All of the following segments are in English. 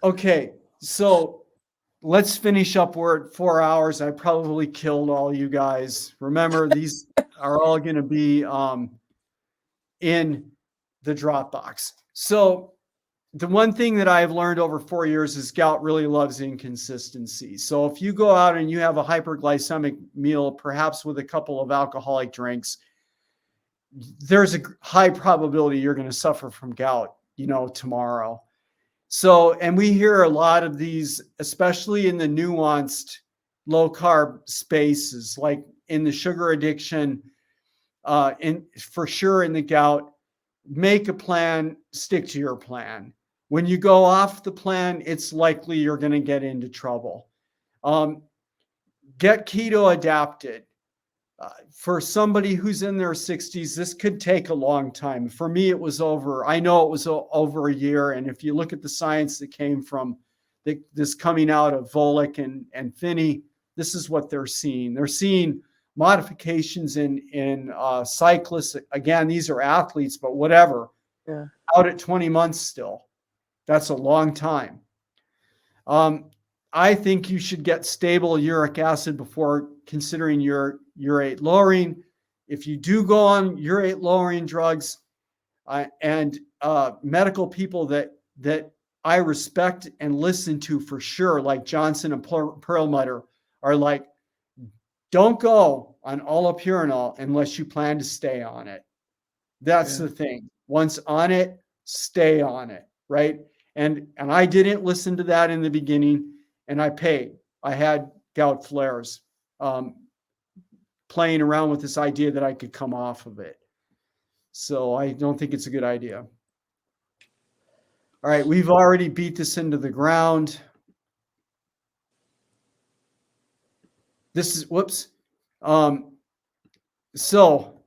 Okay, so let's finish up. We're at 4 hours. I probably killed all you guys. Remember, these are all going to be in the Dropbox. So the one thing that I've learned over 4 years is gout really loves inconsistency. So if you go out and you have a hyperglycemic meal, perhaps with a couple of alcoholic drinks, there's a high probability you're going to suffer from gout, tomorrow. So, and we hear a lot of these, especially in the nuanced low carb spaces, like in the sugar addiction, for sure in the gout. Make a plan, stick to your plan. When you go off the plan, it's likely you're going to get into trouble. Get keto adapted. For somebody who's in their 60s, this could take a long time. For me, I know it was over a year. And if you look at the science that came from this coming out of Volek and Finney, this is what they're seeing. They're seeing modifications in cyclists. Again, these are athletes, but whatever, out at 20 months still. That's a long time. I think you should get stable uric acid before considering your urate lowering. If you do go on urate lowering drugs, and medical people that I respect and listen to for sure, like Johnson and Perlmutter, are like, don't go on allopurinol unless you plan to stay on it. That's the thing. Once on it, stay on it, right? And I didn't listen to that in the beginning, and I paid. I had gout flares, playing around with this idea that I could come off of it. So I don't think it's a good idea. All right, we've already beat this into the ground. This is, whoops. So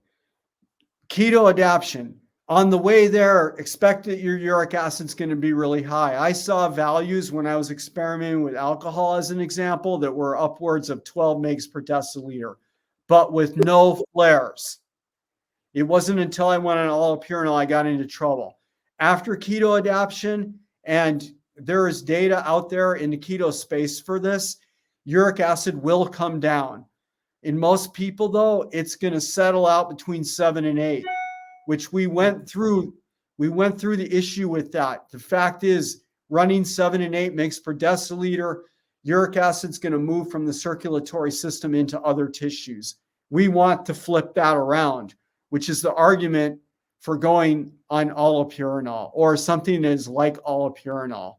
keto adaptation. On the way there, expect that your uric acid's going to be really high. I saw values when I was experimenting with alcohol, as an example, that were upwards of 12 mg per deciliter, but with no flares. It wasn't until I went on allopurinol I got into trouble. After keto adaptation, and there is data out there in the keto space for this, uric acid will come down. In most people, though, it's going to settle out between 7 and 8, which we went through. We went through the issue with that. The fact is, running 7 and 8 mg per deciliter, uric acid's going to move from the circulatory system into other tissues. We want to flip that around, which is the argument for going on allopurinol or something that is like allopurinol.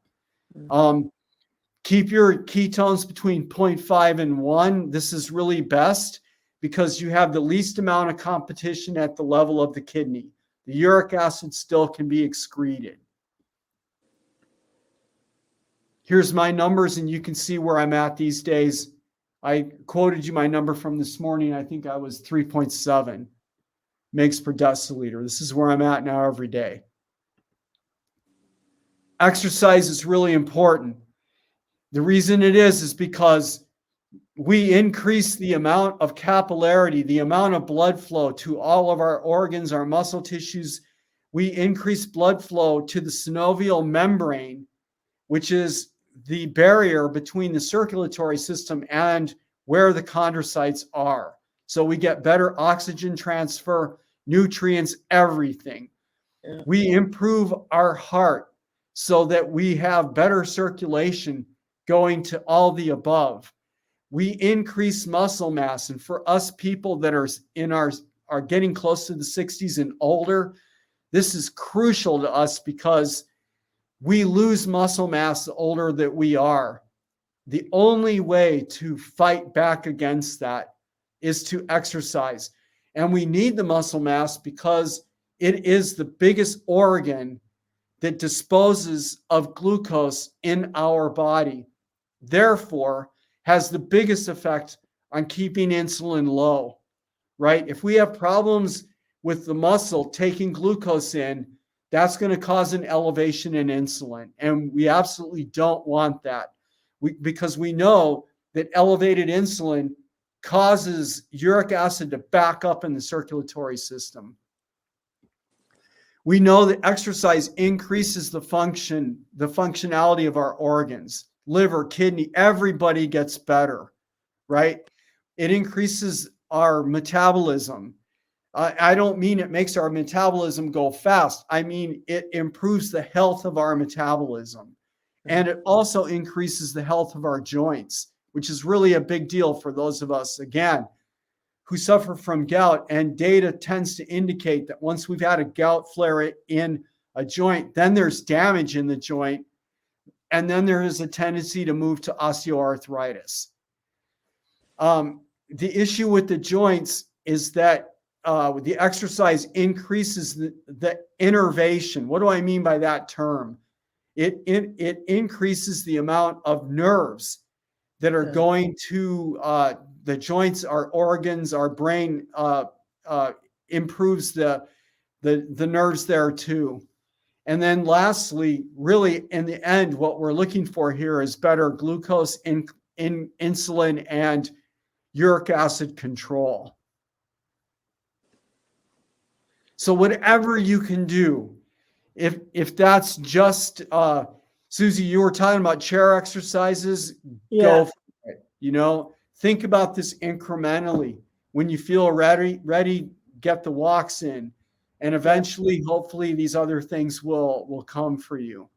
Keep your ketones between 0.5 and 1. This is really best because you have the least amount of competition at the level of the kidney. The uric acid still can be excreted. Here's my numbers, and you can see where I'm at these days. I quoted you my number from this morning. I think I was 3.7 mg per deciliter. This is where I'm at now every day. Exercise is really important. The reason it is because we increase the amount of capillarity, the amount of blood flow to all of our organs, our muscle tissues. We increase blood flow to the synovial membrane, which is the barrier between the circulatory system and where the chondrocytes are. So we get better oxygen transfer, nutrients, everything. We improve our heart so that we have better circulation going to all the above. We increase muscle mass. And for us people that are getting close to the 60s and older, this is crucial to us because we lose muscle mass the older that we are. The only way to fight back against that is to exercise. And we need the muscle mass because it is the biggest organ that disposes of glucose in our body. Therefore, has the biggest effect on keeping insulin low, right? If we have problems with the muscle taking glucose in, that's going to cause an elevation in insulin. And we absolutely don't want that because we know that elevated insulin causes uric acid to back up in the circulatory system. We know that exercise increases the functionality of our organs, liver, kidney, everybody gets better, right? It increases our metabolism. I don't mean it makes our metabolism go fast. I mean, it improves the health of our metabolism. And it also increases the health of our joints, which is really a big deal for those of us, again, who suffer from gout. And data tends to indicate that once we've had a gout flare in a joint, then there's damage in the joint. And then there is a tendency to move to osteoarthritis. The issue with the joints is that the exercise increases the innervation. What do I mean by that term? It increases the amount of nerves that are going to the joints, our organs, our brain, improves the nerves there too. And then lastly, really in the end, what we're looking for here is better glucose in insulin and uric acid control. So whatever you can do, if that's just Susie, you were talking about chair exercises, go for it. You know, think about this incrementally. When you feel ready, get the walks in. And eventually, hopefully, these other things will come for you.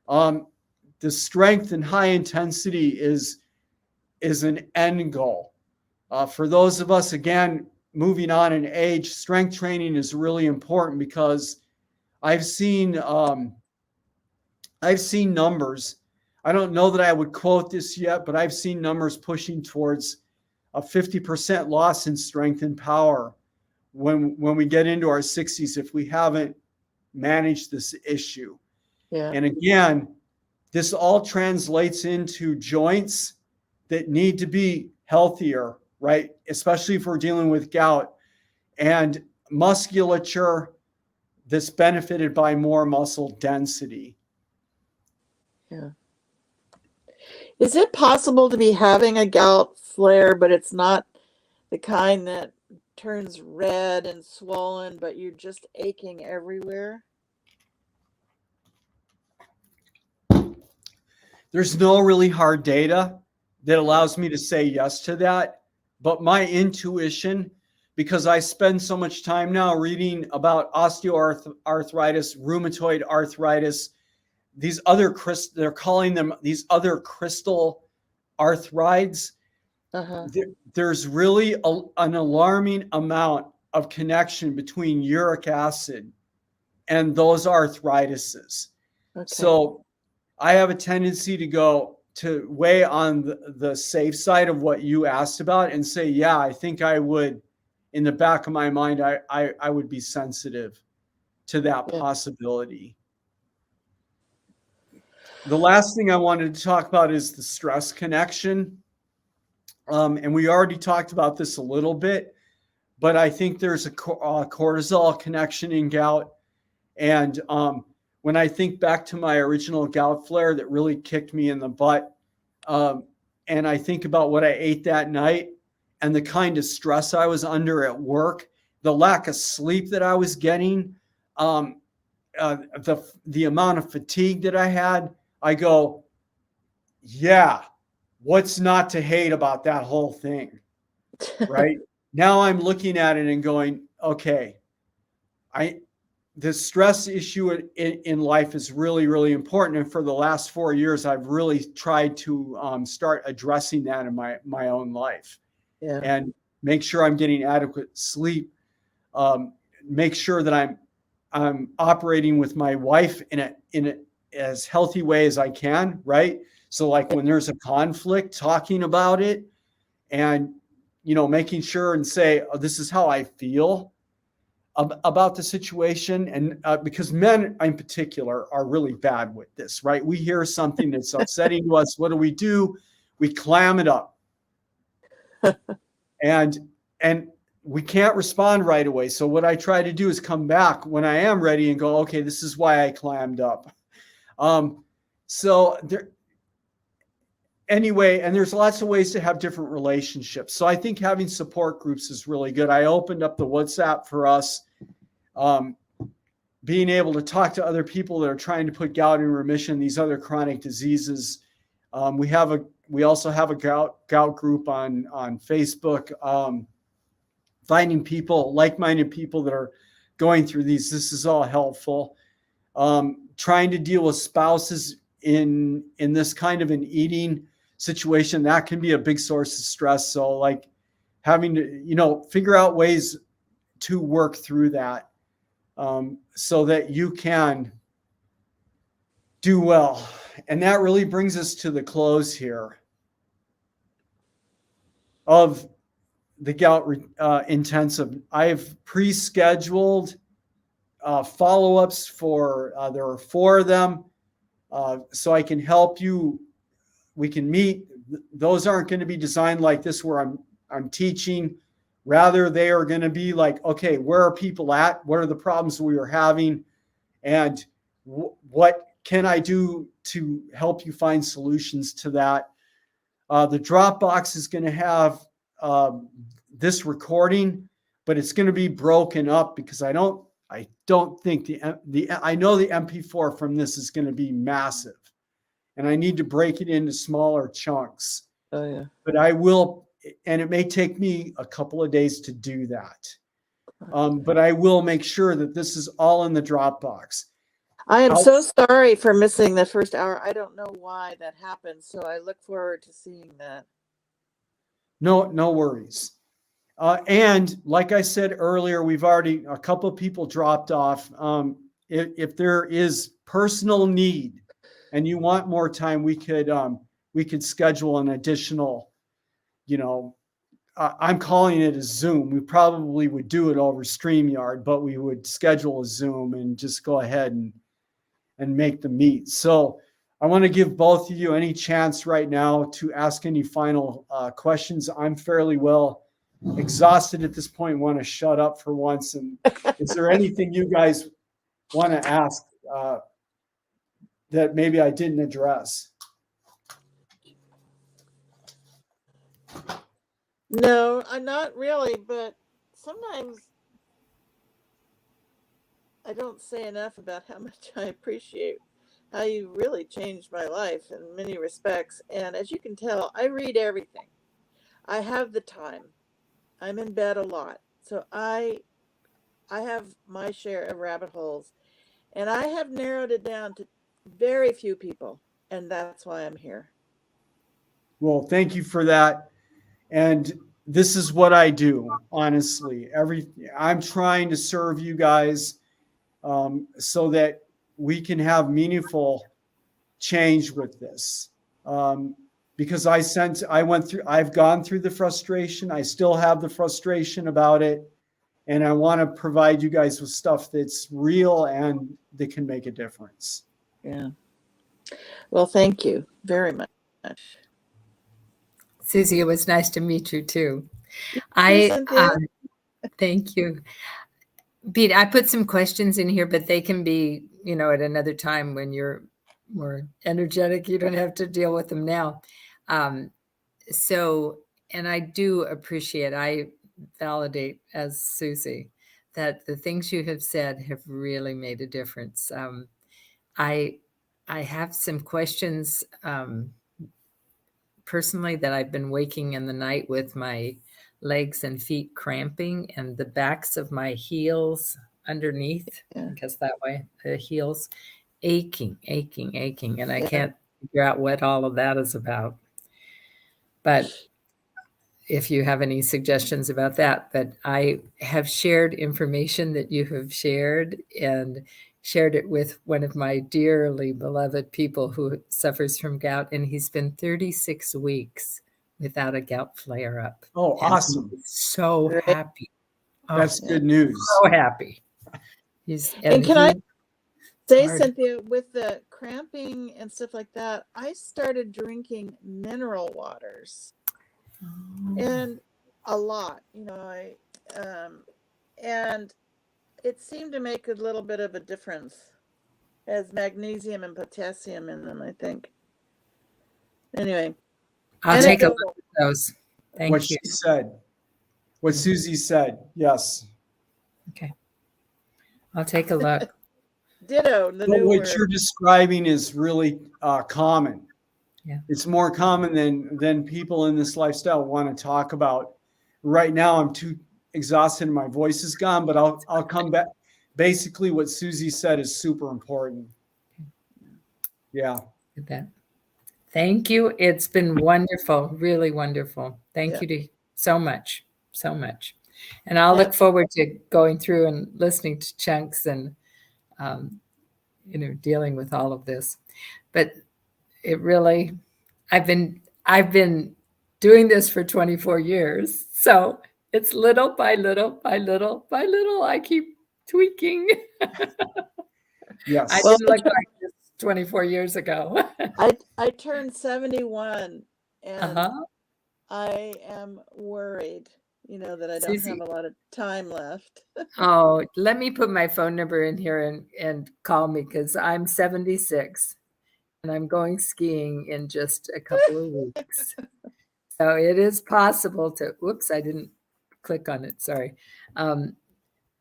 The strength and high intensity is an end goal. For those of us, again, moving on in age, strength training is really important because I've seen numbers. I don't know that I would quote this yet, but I've seen numbers pushing towards a 50% loss in strength and power when we get into our 60s if we haven't managed this issue. And again, this all translates into joints that need to be healthier, right? Especially if we're dealing with gout, and musculature that's benefited by more muscle density. Is it possible to be having a gout flare, but it's not the kind that turns red and swollen, but you're just aching everywhere? There's no really hard data that allows me to say yes to that. But my intuition, because I spend so much time now reading about osteoarthritis, rheumatoid arthritis, these other they're calling them these other crystal arthrites. There's really an alarming amount of connection between uric acid and those arthritises. So I have a tendency to weigh on the safe side of what you asked about and say, yeah, I think I would, in the back of my mind, I would be sensitive to that possibility. The last thing I wanted to talk about is the stress connection. And we already talked about this a little bit, but I think there's a cortisol connection in gout. And when I think back to my original gout flare that really kicked me in the butt, and I think about what I ate that night and the kind of stress I was under at work, the lack of sleep that I was getting, the amount of fatigue that I had, I go, yeah, what's not to hate about that whole thing, right? Now I'm looking at it and going, okay, the stress issue in life is really, really important. And for the last 4 years, I've really tried to start addressing that in my own life, and make sure I'm getting adequate sleep, make sure that I'm operating with my wife in a as healthy way as I can, right? So like when there's a conflict, talking about it and, making sure and say, oh, this is how I feel about the situation. And because men in particular are really bad with this, right? We hear something that's upsetting to us. What do? We clam it up. and we can't respond right away. So what I try to do is come back when I am ready and go, okay, this is why I clammed up. So there, anyway, and there's lots of ways to have different relationships. So I think having support groups is really good. I opened up the WhatsApp for us. being able to talk to other people that are trying to put gout in remission, these other chronic diseases. We also have a gout group on Facebook, finding people, like-minded people that are going through these. This is all helpful. Trying to deal with spouses in this kind of an eating situation, that can be a big source of stress. So like having to, figure out ways to work through that, so that you can do well. And that really brings us to the close here of the gout intensive. I've pre-scheduled follow-ups for, there are 4 of them, so I can help you. We can meet. Those aren't going to be designed like this where I'm teaching. Rather, they are going to be like, okay, where are people at? What are the problems we are having? And what can I do to help you find solutions to that? The Dropbox is going to have this recording, but it's going to be broken up because I don't think I know the MP4 from this is going to be massive, and I need to break it into smaller chunks. Oh yeah. But I will, and it may take me a couple of days to do that. But I will make sure that this is all in the Dropbox. I am so sorry for missing the first hour. I don't know why that happened, so I look forward to seeing that. No worries. And like I said earlier, we've already, a couple of people dropped off. If there is personal need and you want more time, we could schedule an additional, I'm calling it a Zoom. We probably would do it over StreamYard, but we would schedule a Zoom and just go ahead and make the meet. So I want to give both of you any chance right now to ask any final questions. I'm fairly well exhausted at this point, want to shut up for once. And is there anything you guys want to ask that maybe I didn't address? No, I'm not really, but sometimes I don't say enough about how much I appreciate how you really changed my life in many respects. And as you can tell, I read everything. I have the time. I'm in bed a lot. So I have my share of rabbit holes, and I have narrowed it down to very few people, and that's why I'm here. Well, thank you for that. And this is what I do, honestly. I'm trying to serve you guys so that we can have meaningful change with this. Because I've gone through the frustration. I still have the frustration about it. And I want to provide you guys with stuff that's real and that can make a difference. Yeah. Well, thank you very much. Susie, it was nice to meet you too. Thank you. Pete, I put some questions in here, but they can be, at another time when you're more energetic. You don't have to deal with them now. And I do appreciate, I validate as Susie, that the things you have said have really made a difference. I have some questions personally that I've been waking in the night with my legs and feet cramping and the backs of my heels underneath, because that way the heels aching. And I can't figure out what all of that is about. But if you have any suggestions about that, but I have shared information that you have shared and shared it with one of my dearly beloved people who suffers from gout, and he's been 36 weeks without a gout flare up. Oh, awesome. So happy. That's good news. So happy. And can I say, Cynthia, with the cramping and stuff like that, I started drinking mineral waters. And a lot, and it seemed to make a little bit of a difference. It has magnesium and potassium in them, I think. Anyway, I'll take a look at those. Thank you. She said, what Susie said, yes. Okay, I'll take a look. Ditto. The But new what word. you're describing is really common. Yeah. It's more common than people in this lifestyle want to talk about. Right now, I'm too exhausted and my voice is gone, but I'll come back. Basically, what Susie said is super important. Yeah. With that. Thank you. It's been wonderful, really wonderful. Thank Yeah. you so much, so much. And I'll Yeah. look forward to going through and listening to chunks and, dealing with all of this. But it really, I've been doing this for 24 years. So it's little by little by little by little, I keep tweaking. Yes. I Well, didn't look like this 24 years ago. I turned 71 and Uh-huh. I am worried, that I don't Susie. have a lot of time left. Oh, let me put my phone number in here and call me because I'm 76 and I'm going skiing in just a couple of weeks. So it is possible to, whoops, I didn't click on it. Sorry.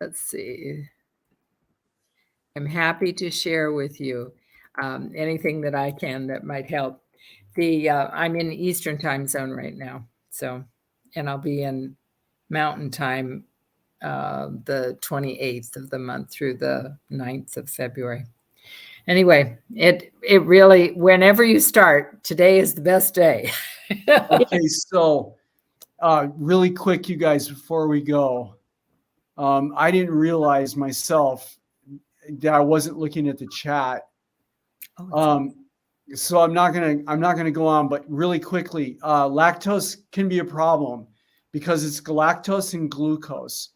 Let's see. I'm happy to share with you anything that I can that might help. I'm in Eastern time zone right now. So, and I'll be in Mountain time the 28th of the month through the 9th of February. Anyway, it really, whenever you start, today is the best day. Okay, so really quick, you guys, before we go, I didn't realize myself that I wasn't looking at the chat. So I'm not gonna go on, but really quickly, lactose can be a problem because it's galactose and glucose.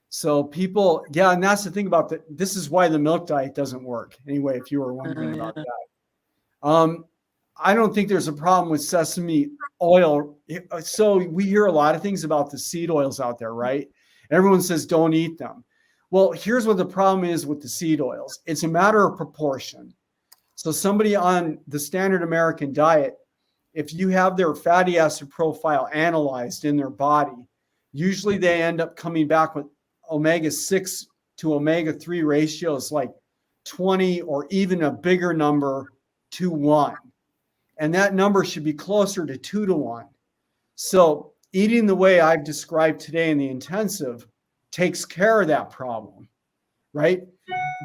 So people, yeah, and that's the thing about that. This is why the milk diet doesn't work. Anyway, if you were wondering about that. I don't think there's a problem with sesame oil. So we hear a lot of things about the seed oils out there, right? Everyone says don't eat them. Well, here's what the problem is with the seed oils. It's a matter of proportion. So somebody on the standard American diet, if you have their fatty acid profile analyzed in their body, usually they end up coming back with omega-6 to omega-3 ratios like 20 or even a bigger number to 1. And that number should be closer to 2 to 1. So eating the way I've described today in the intensive takes care of that problem, right?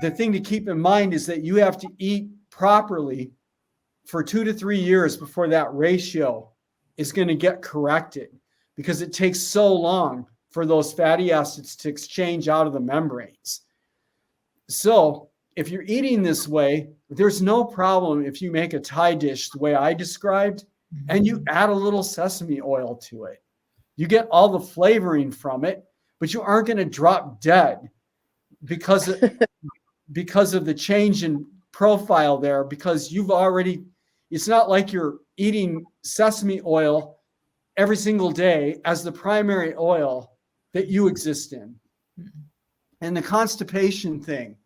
The thing to keep in mind is that you have to eat properly for 2 to 3 years before that ratio is going to get corrected, because it takes so long for those fatty acids to exchange out of the membranes. So if you're eating this way, there's no problem if you make a Thai dish the way I described and you add a little sesame oil to it. You get all the flavoring from it, but you aren't going to drop dead because of the change in profile there, because you've already, it's not like you're eating sesame oil every single day as the primary oil that you exist in. And the constipation thing,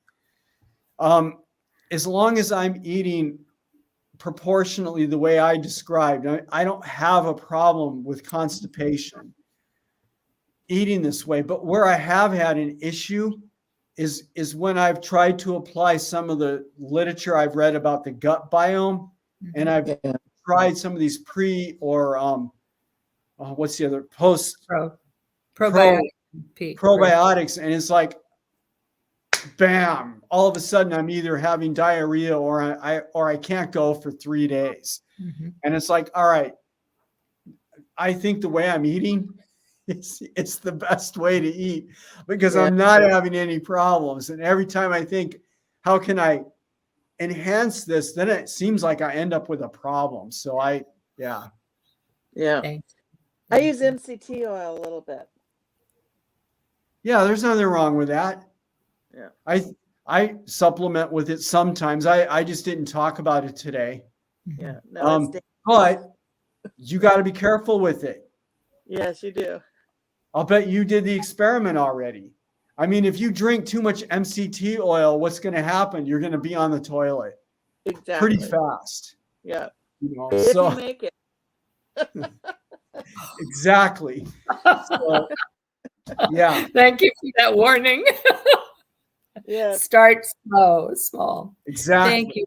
as long as I'm eating proportionately the way I described, I don't have a problem with constipation eating this way. But where I have had an issue is when I've tried to apply some of the literature I've read about the gut biome, and I've tried some of these what's the other probiotics, and it's like, bam, all of a sudden I'm either having diarrhea or I can't go for 3 days. And it's like, all right, I think the way I'm eating, it's the best way to eat, because I'm not having any problems. And every time I think, how can I enhance this, then it seems like I end up with a problem. So yeah. Thanks. I use MCT oil a little bit. Yeah, there's nothing wrong with that. Yeah. I supplement with it sometimes. I just didn't talk about it today. Yeah. No, but you got to be careful with it. Yes, you do. I'll bet you did the experiment already. I mean, if you drink too much MCT oil, what's going to happen? You're going to be on the toilet. Exactly. Pretty fast. Yeah. If you make it. Exactly. So, yeah. Thank you for that warning. Yes. Start small. Exactly. Thank you.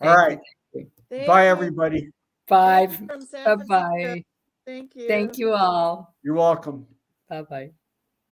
All right. Thank Bye, you. everybody. Bye. Thank you from San Francisco. Bye-bye. Thank you. Thank you all. You're welcome. Bye-bye.